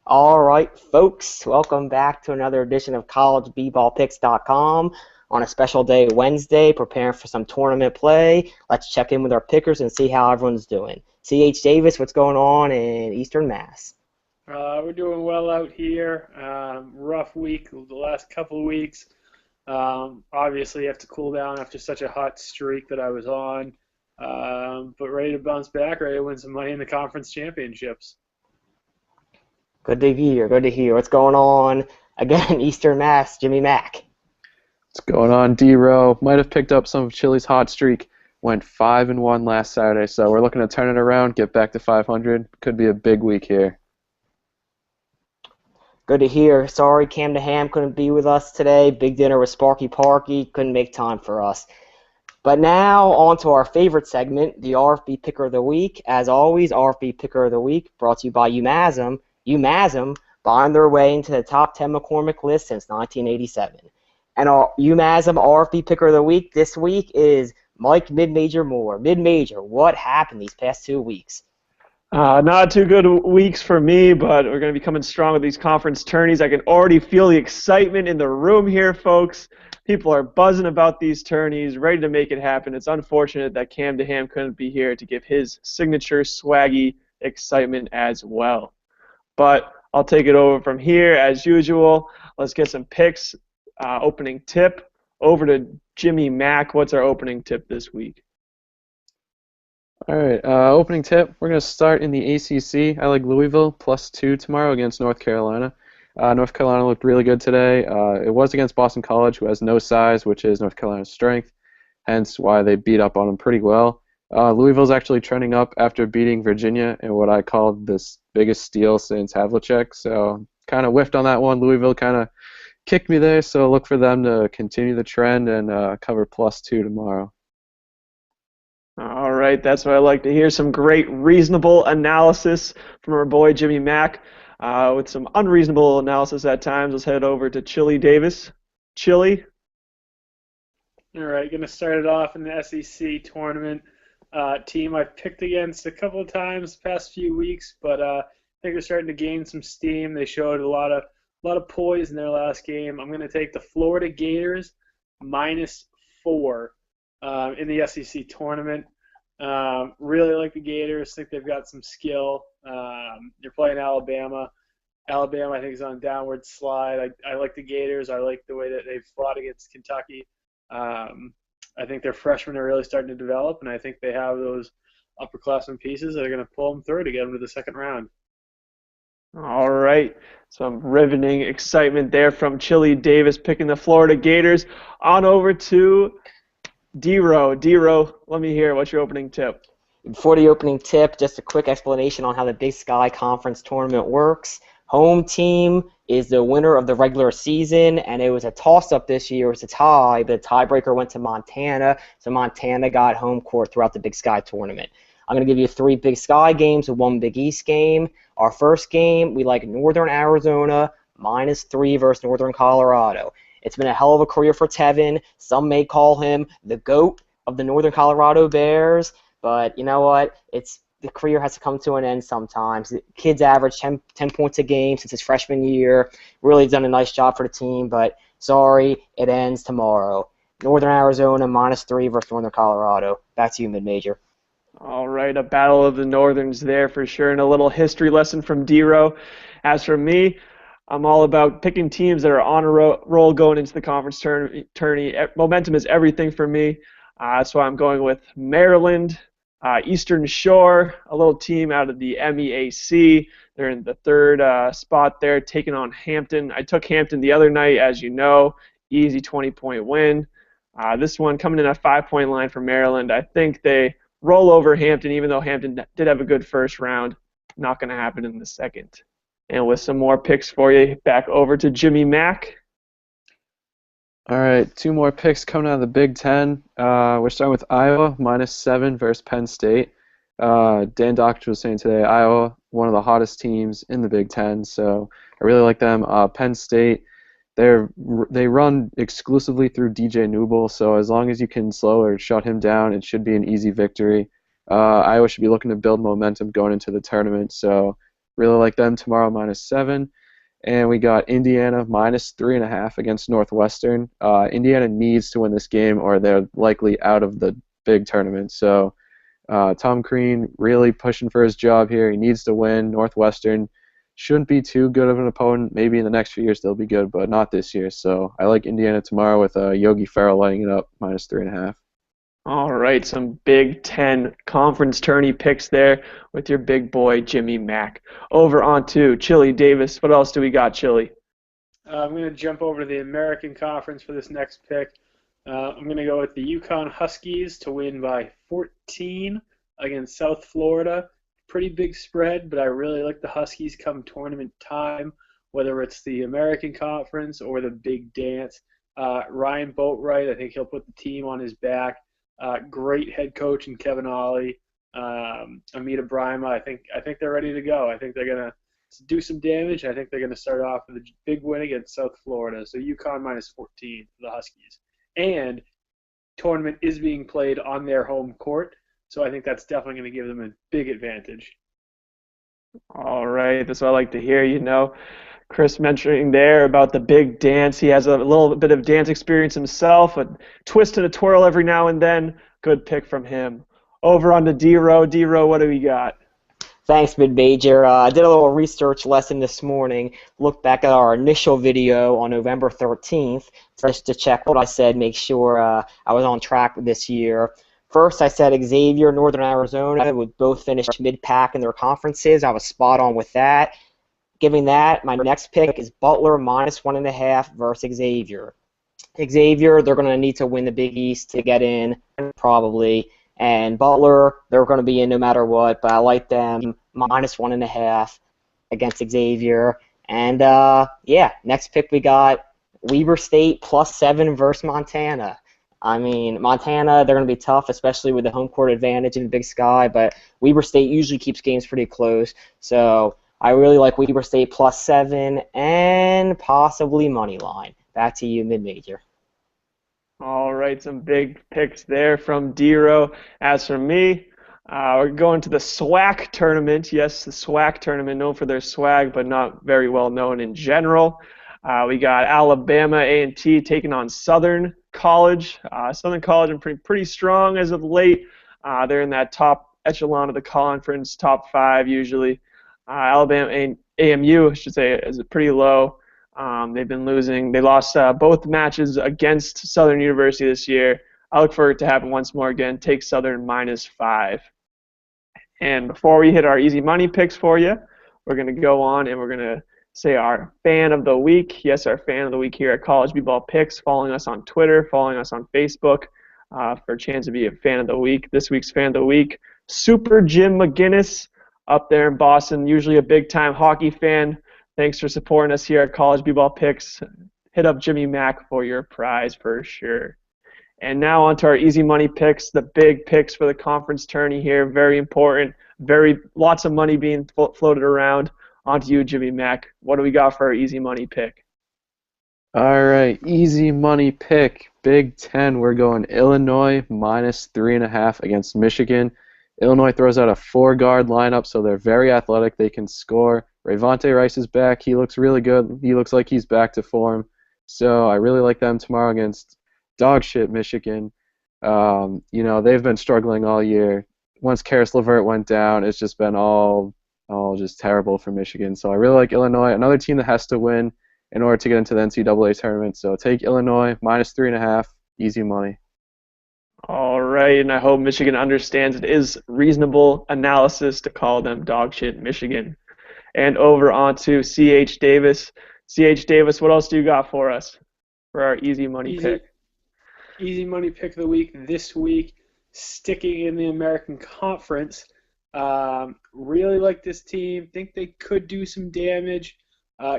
All right, folks, welcome back to another edition of collegeballpicks.com on a special day Wednesday, preparing for some tournament play. Let's check in with our pickers and see how everyone's doing. C.H. Davis, what's going on in Eastern Mass? We're doing well out here. Rough week the last couple of weeks. Obviously, you have to cool down after such a hot streak that I was on. But ready to bounce back, ready to win some money in the conference championships. Good to hear, good to hear. What's going on again in Eastern Mass, Jimmy Mack? What's going on, D-Row? Might have picked up some of Chili's hot streak. Went 5-1 last Saturday, so we're looking to turn it around, get back to 500. Could be a big week here. Good to hear. Sorry Cam DeHam couldn't be with us today. Big dinner with Sparky Parky. Couldn't make time for us. But now on to our favorite segment, the RFB Picker of the Week. As always, RFB Picker of the Week brought to you by UMASM. UMASM buying their way into the top 10 McCormick list since 1987. And our UMASM RFB Picker of the Week this week is Mike Mid-Major Moore. Mid-Major, what happened these past 2 weeks? Not too good weeks for me, but we're going to be coming strong with these conference tourneys. I can already feel the excitement in the room here, folks. People are buzzing about these tourneys, ready to make it happen. It's unfortunate that Cam DeHam couldn't be here to give his signature swaggy excitement as well. But I'll take it over from here as usual. Let's get some picks. Opening tip over to Jimmy Mack. What's our opening tip this week? All right, opening tip. We're going to start in the ACC. I like Louisville +2 tomorrow against North Carolina. North Carolina looked really good today. It was against Boston College, who has no size, which is North Carolina's strength, hence why they beat up on them pretty well. Louisville's actually trending up after beating Virginia in what I call this biggest steal since Havlicek, so kind of whiffed on that one. Louisville kind of kicked me there, so look for them to continue the trend and cover +2 tomorrow. All right, that's what I like to hear. Some great reasonable analysis from our boy Jimmy Mack. With some unreasonable analysis at times, let's head over to Chili Davis. Chili? All right, going to start it off in the SEC tournament. Team I've picked against a couple of times the past few weeks, but I think they're starting to gain some steam. They showed a lot of poise in their last game. I'm going to take the Florida Gators -4 in the SEC tournament. Really like the Gators. Think they've got some skill. You're playing Alabama. Alabama, I think, is on a downward slide. I like the Gators. I like the way that they've fought against Kentucky. I think their freshmen are really starting to develop, and I think they have those upperclassmen pieces that are going to pull them through to get them to the second round. All right, some riveting excitement there from Chili Davis picking the Florida Gators. On over to D-Row. D-Row, let me hear. What's your opening tip? Before the opening tip, just a quick explanation on how the Big Sky Conference tournament works. Home team is the winner of the regular season, and it was a toss-up this year. It was a tie, but the tiebreaker went to Montana, so Montana got home court throughout the Big Sky tournament. I'm going to give you 3 Big Sky games and 1 Big East game. Our first game, we like Northern Arizona, -3 versus Northern Colorado. It's been a hell of a career for Tevin. Some may call him the GOAT of the Northern Colorado Bears, but you know what? The career has to come to an end sometimes. The kid's averaged 10 points a game since his freshman year. Really done a nice job for the team, but sorry, it ends tomorrow. Northern Arizona -3 versus Northern Colorado. Back to you, Mid-Major. All right, a battle of the Northerns there for sure, and a little history lesson from D-Row. As for me, I'm all about picking teams that are on a roll going into the conference tourney. Momentum is everything for me. That's why I'm going with Maryland, Eastern Shore, a little team out of the MEAC. They're in the third spot there, taking on Hampton. I took Hampton the other night, as you know, easy 20-point win. This one coming in at 5-point line for Maryland. I think they roll over Hampton, even though Hampton did have a good first round. Not going to happen in the second. And with some more picks for you, back over to Jimmy Mack. All right, 2 more picks coming out of the Big Ten. We're starting with Iowa, -7 versus Penn State. Dan Doctor was saying today, Iowa, one of the hottest teams in the Big Ten, so I really like them. Penn State, they run exclusively through DJ Newble, so as long as you can slow or shut him down, it should be an easy victory. Iowa should be looking to build momentum going into the tournament, so Really like them tomorrow -7. And we got Indiana -3.5 against Northwestern. Indiana needs to win this game or they're likely out of the big tournament. So Tom Crean really pushing for his job here. He needs to win. Northwestern shouldn't be too good of an opponent. Maybe in the next few years they'll be good, but not this year. So I like Indiana tomorrow with Yogi Ferrell lighting it up -3.5. All right, some Big Ten conference tourney picks there with your big boy Jimmy Mack. Over on to Chili Davis. What else do we got, Chili? I'm going to jump over to the American Conference for this next pick. I'm going to go with the UConn Huskies to win by 14 against South Florida. Pretty big spread, but I really like the Huskies come tournament time, whether it's the American Conference or the Big Dance. Ryan Boatwright, I think he'll put the team on his back. Great head coach in Kevin Ollie. Amita Brima, I think they're ready to go. I think they're going to do some damage. I think they're going to start off with a big win against South Florida. So UConn -14 for the Huskies. And tournament is being played on their home court, so I think that's definitely going to give them a big advantage. All right, that's what I like to hear. Chris mentioning there about the big dance. He has a little bit of dance experience himself, a twist and a twirl every now and then. Good pick from him. Over on to D-Row. D-Row, what do we got? Thanks, Mid-Major. I did a little research lesson this morning, looked back at our initial video on November 13th, just to check what I said, make sure I was on track with this year. First, I said Xavier, Northern Arizona would both finish mid-pack in their conferences. I was spot on with that. Giving that, my next pick is Butler -1.5 versus Xavier. Xavier, they're going to need to win the Big East to get in, probably. And Butler, they're going to be in no matter what, but I like them -1.5 against Xavier. And, yeah, next pick we got Weber State +7 versus Montana. I mean, Montana, they're going to be tough, especially with the home court advantage in the Big Sky, but Weber State usually keeps games pretty close. So I really like Weber State +7 and possibly money line. Back to you, Mid-Major. All right, some big picks there from D-Row. As for me, we're going to the SWAC tournament. Yes, the SWAC tournament, known for their swag, but not very well known in general. We got Alabama A&T taking on Southern College. Southern College been pretty strong as of late. They're in that top echelon of the conference, top 5 usually. Alabama AMU, I should say, is pretty low. They've been losing. They lost both matches against Southern University this year. I look for it to happen once more again. Take Southern -5. And before we hit our easy money picks for you, we're going to go on and we're going to say our fan of the week. Yes, our fan of the week here at College B-Ball Picks, following us on Twitter, following us on Facebook for a chance to be a fan of the week. This week's fan of the week, Super Jim McGinnis up there in Boston, usually a big-time hockey fan. Thanks for supporting us here at College B-Ball Picks. Hit up Jimmy Mack for your prize for sure. And now on to our easy money picks, the big picks for the conference tourney here. Very important. Lots of money being floated around. On to you, Jimmy Mack. What do we got for our easy money pick? All right, easy money pick. Big Ten, we're going Illinois -3.5 against Michigan. Illinois throws out a 4-guard lineup, so they're very athletic. They can score. Rayvonte Rice is back. He looks really good. He looks like he's back to form. So I really like them tomorrow against dog shit Michigan. They've been struggling all year. Once Karis LeVert went down, it's just been all just terrible for Michigan. So I really like Illinois, another team that has to win in order to get into the NCAA tournament. So take Illinois -3.5, easy money. All right, and I hope Michigan understands it is reasonable analysis to call them dog shit Michigan. And over on to C.H. Davis. C.H. Davis, what else do you got for us for our easy money pick? Easy money pick of the week this week, sticking in the American Conference. Really like this team. Think they could do some damage.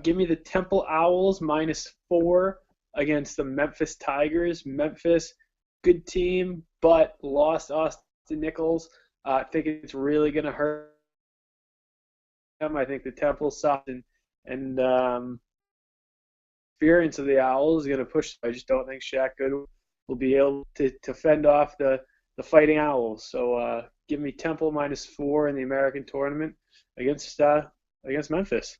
Give me the Temple Owls -4 against the Memphis Tigers. Memphis, good team, but lost Austin Nichols. I think it's really going to hurt them. I think the Temple soft and experience of the Owls is going to push. I just don't think Shaq Good will be able to fend off the Fighting Owls. So give me Temple -4 in the American tournament against against Memphis.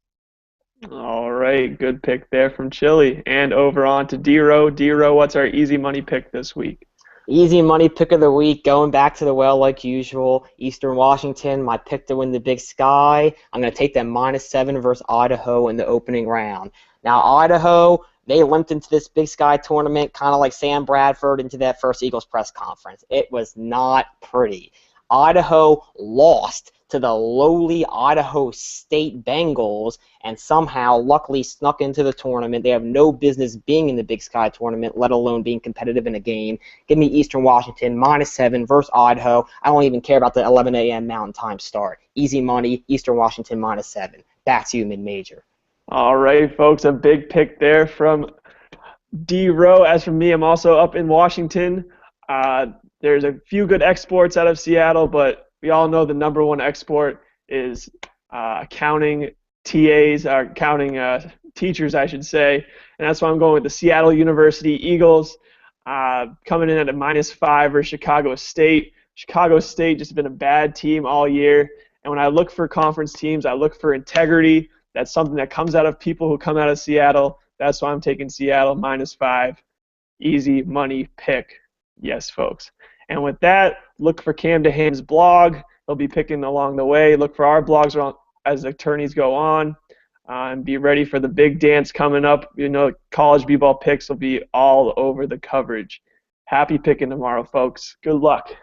All right, good pick there from Chili. And over on to D-Row. D-Row, what's our easy money pick this week? Easy money pick of the week, going back to the well like usual. Eastern Washington, my pick to win the Big Sky. I'm going to take them -7 versus Idaho in the opening round. Now, Idaho, they limped into this Big Sky tournament kind of like Sam Bradford into that first Eagles press conference. It was not pretty. Idaho lost to the lowly Idaho State Bengals and somehow luckily snuck into the tournament. They have no business being in the Big Sky tournament, let alone being competitive in a game. Give me Eastern Washington -7 versus Idaho. I don't even care about the 11 a.m. Mountain Time start. Easy money, Eastern Washington -7. Back to you, mid-major. All right, folks, a big pick there from D-Row. As for me, I'm also up in Washington. There's a few good exports out of Seattle, but we all know the number one export is counting TAs, counting teachers, I should say. And that's why I'm going with the Seattle University Eagles, coming in at a -5 versus Chicago State. Chicago State just been a bad team all year. And when I look for conference teams, I look for integrity. That's something that comes out of people who come out of Seattle. That's why I'm taking Seattle -5. Easy money pick. Yes, folks. And with that, look for Cam DeHane's blog. He'll be picking along the way. Look for our blogs as the tourneys go on. And be ready for the big dance coming up. You know, college b-ball picks will be all over the coverage. Happy picking tomorrow, folks. Good luck.